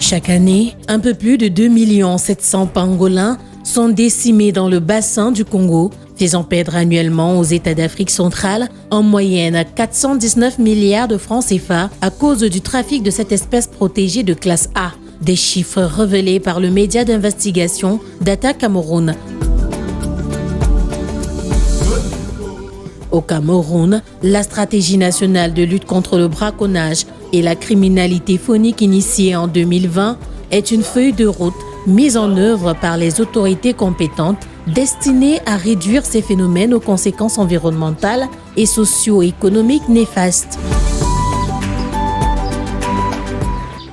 Chaque année, un peu plus de 2 700 000 pangolins sont décimés dans le bassin du Congo, faisant perdre annuellement aux États d'Afrique centrale en moyenne 419 milliards de francs CFA à cause du trafic de cette espèce protégée de classe A. Des chiffres révélés par le média d'investigation Data Cameroun. Au Cameroun, la stratégie nationale de lutte contre le braconnage et la criminalité faunique initiée en 2020 est une feuille de route mise en œuvre par les autorités compétentes destinée à réduire ces phénomènes aux conséquences environnementales et socio-économiques néfastes.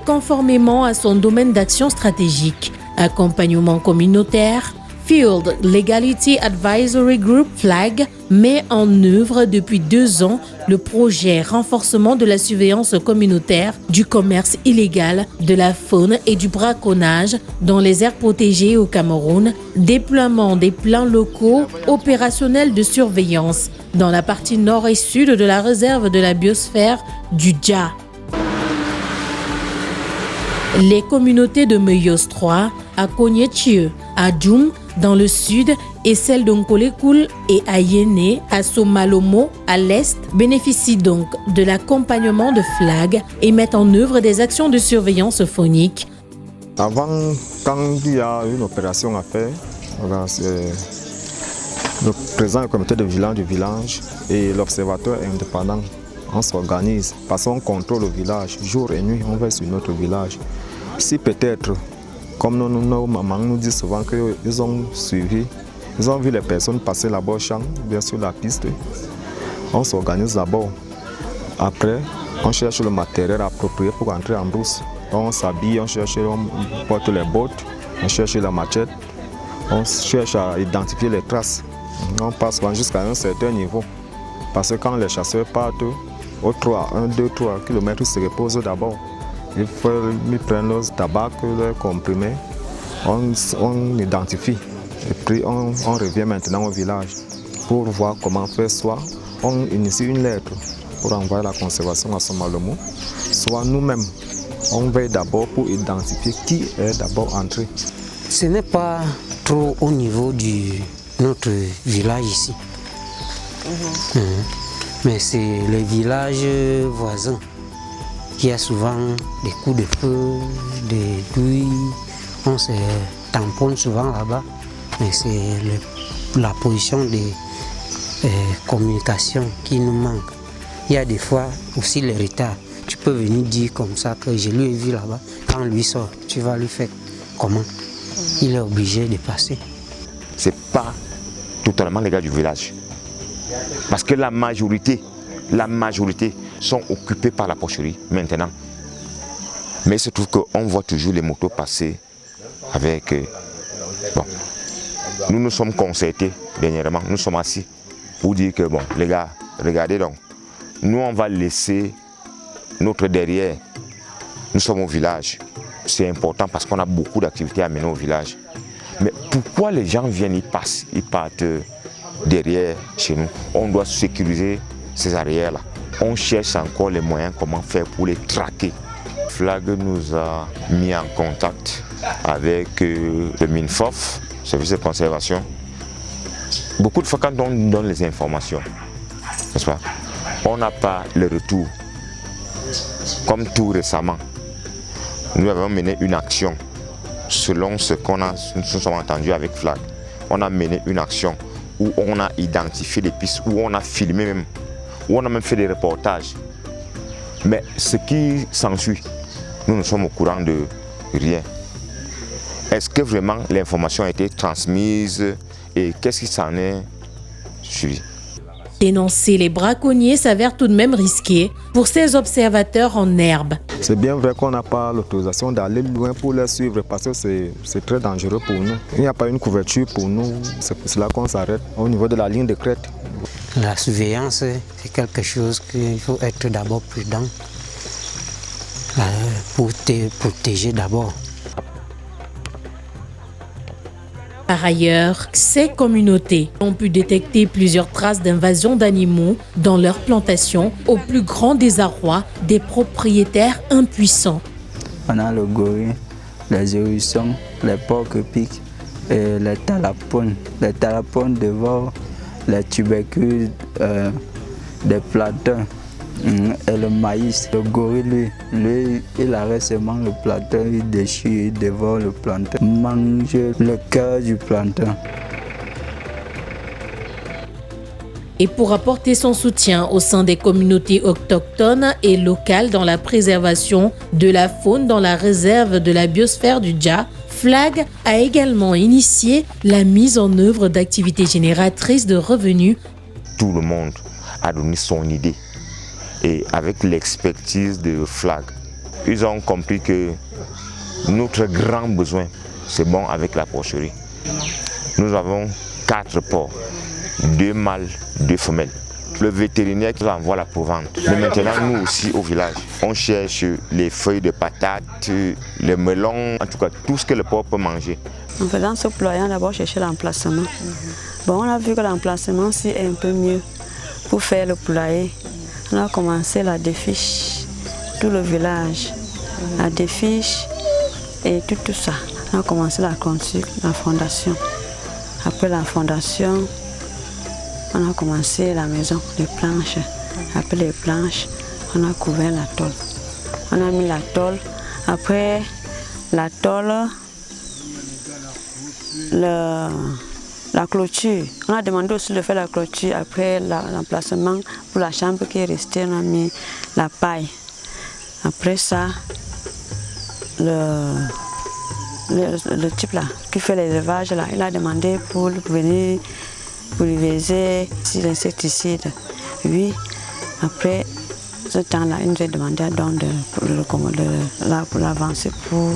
Conformément à son domaine d'action stratégique, accompagnement communautaire, Field Legality Advisory Group FLAG met en œuvre depuis 2 ans le projet renforcement de la surveillance communautaire du commerce illégal, de la faune et du braconnage dans les aires protégées au Cameroun, déploiement des plans locaux opérationnels de surveillance dans la partie nord et sud de la réserve de la biosphère du Dja. Les communautés de Meyos 3, à Konyetchie, à Djoum, dans le sud, et celles d'Onkolekoul et à Yéné, à Somalomo, à l'est, bénéficient donc de l'accompagnement de FLAG et mettent en œuvre des actions de surveillance faunique. Avant, quand il y a une opération à faire, le président du comité de vigilance du village et l'observateur indépendant, on s'organise parce qu'on contrôle le village, jour et nuit, on va sur notre village. Si peut-être, comme nos mamans nous disent souvent qu'ils ont suivi, ils ont vu les personnes passer là-bas au champ, bien sûr la piste, on s'organise d'abord. Après, on cherche le matériel approprié pour entrer en brousse. On s'habille, on porte les bottes, on cherche la machette, on cherche à identifier les traces. On passe jusqu'à un certain niveau. Parce que quand les chasseurs partent au 1, 2, 3 km, ils se reposent d'abord. Ils prennent leur tabac, leurs comprimés, on identifie. Et puis on revient maintenant au village pour voir comment faire. Soit on initie une lettre pour envoyer la conservation à Somalomo, soit nous-mêmes, on veille d'abord pour identifier qui est d'abord entré. Ce n'est pas trop au niveau de notre village ici. Mais c'est les villages voisins qui a souvent des coups de feu, des douilles. On se tamponne souvent là-bas. Mais c'est la position des communications qui nous manque. Il y a des fois aussi les retards. Tu peux venir dire comme ça que je lui ai vu là-bas. Quand lui sort, tu vas lui faire comment? Il est obligé de passer. Ce n'est pas totalement les gars du village. Parce que la majorité sont occupés par la porcherie maintenant. Mais il se trouve qu'on voit toujours les motos passer avec... Bon, nous nous sommes concertés dernièrement, nous sommes assis pour dire que bon, les gars, regardez donc, nous on va laisser notre derrière, nous sommes au village. C'est important parce qu'on a beaucoup d'activités à mener au village. Mais pourquoi les gens viennent, ils partent derrière chez nous? On doit sécuriser ces arrières-là. On cherche encore les moyens, comment faire pour les traquer. FLAG nous a mis en contact avec le MINFOF, service de conservation. Beaucoup de fois, quand on nous donne les informations, n'est-ce pas, on n'a pas le retour. Comme tout récemment, nous avons mené une action selon ce qu'on a, nous sommes entendus avec FLAG. On a mené une action où on a identifié des pistes, où on a filmé même, où on a même fait des reportages. Mais ce qui s'ensuit, nous ne sommes au courant de rien. Est-ce que vraiment l'information a été transmise et qu'est-ce qui s'en est suivi? Dénoncer les braconniers s'avère tout de même risqué pour ces observateurs en herbe. C'est bien vrai qu'on n'a pas l'autorisation d'aller loin pour les suivre parce que c'est très dangereux pour nous. Il n'y a pas une couverture pour nous, c'est pour cela qu'on s'arrête au niveau de la ligne de crête. La surveillance, c'est quelque chose qu'il faut être d'abord prudent pour te protéger d'abord. Par ailleurs, ces communautés ont pu détecter plusieurs traces d'invasion d'animaux dans leurs plantations au plus grand désarroi des propriétaires impuissants. On a le gorille, les hérissons, les porcs-pics et les talapones. Les talapones dévorent les tubercules des plantains et le maïs. Le gorille, lui, il arrête seulement le plantain, il déchire, il dévore le plantain, mange le cœur du plantain. Et pour apporter son soutien au sein des communautés autochtones et locales dans la préservation de la faune dans la réserve de la biosphère du Dja, FLAG a également initié la mise en œuvre d'activités génératrices de revenus. Tout le monde a donné son idée. Et avec l'expertise de FLAG, ils ont compris que notre grand besoin, c'est bon avec la porcherie. Nous avons 4 porcs, 2 mâles, 2 femelles. Le vétérinaire qui envoie la provente. Mais maintenant, nous aussi au village, on cherche les feuilles de patates, les melons, en tout cas tout ce que le porc peut manger. En faisant ce ployant, on a d'abord cherché l'emplacement. Bon, on a vu que l'emplacement aussi est un peu mieux pour faire le poulailler. On a commencé la défiche, tout le village, la défiche et tout ça. On a commencé la construction, la fondation. Après la fondation, on a commencé la maison, les planches. Après les planches, on a couvert la tôle. On a mis la tôle. Après la tôle, la clôture. On a demandé aussi de faire la clôture. Après l'emplacement pour la chambre qui est restée, on a mis la paille. Après ça, le type là qui fait l'élevage là, il a demandé pour venir pulvériser l'insecticide. Oui, après ce temps-là, il nous a demandé pour l'avancer pour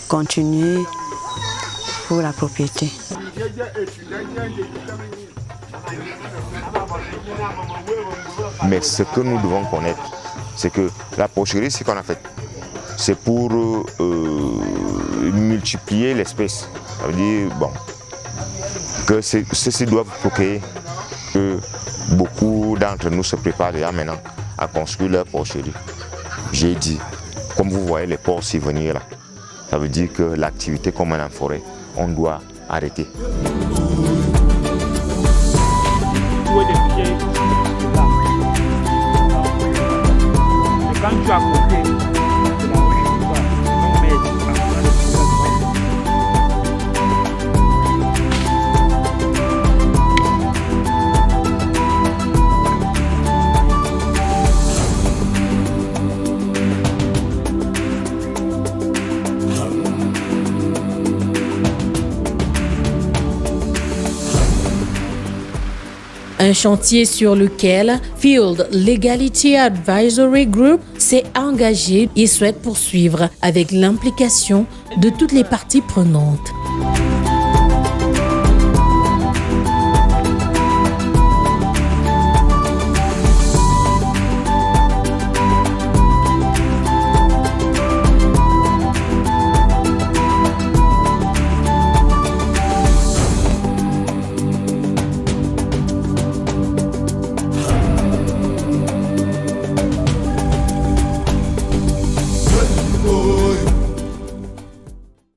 continuer pour la propriété. Mais ce que nous devons connaître, c'est que la porcherie, ce qu'on a fait, c'est pour multiplier l'espèce. Ça veut dire, bon, que ceux-ci doivent procréer, que beaucoup d'entre nous se préparent déjà maintenant à construire leur porcherie. J'ai dit, comme vous voyez les porcs s'y venir là, ça veut dire que l'activité comme en forêt, on doit arrêter. Quand tu as compris, un chantier sur lequel Field Legality Advisory Group s'est engagé et souhaite poursuivre avec l'implication de toutes les parties prenantes.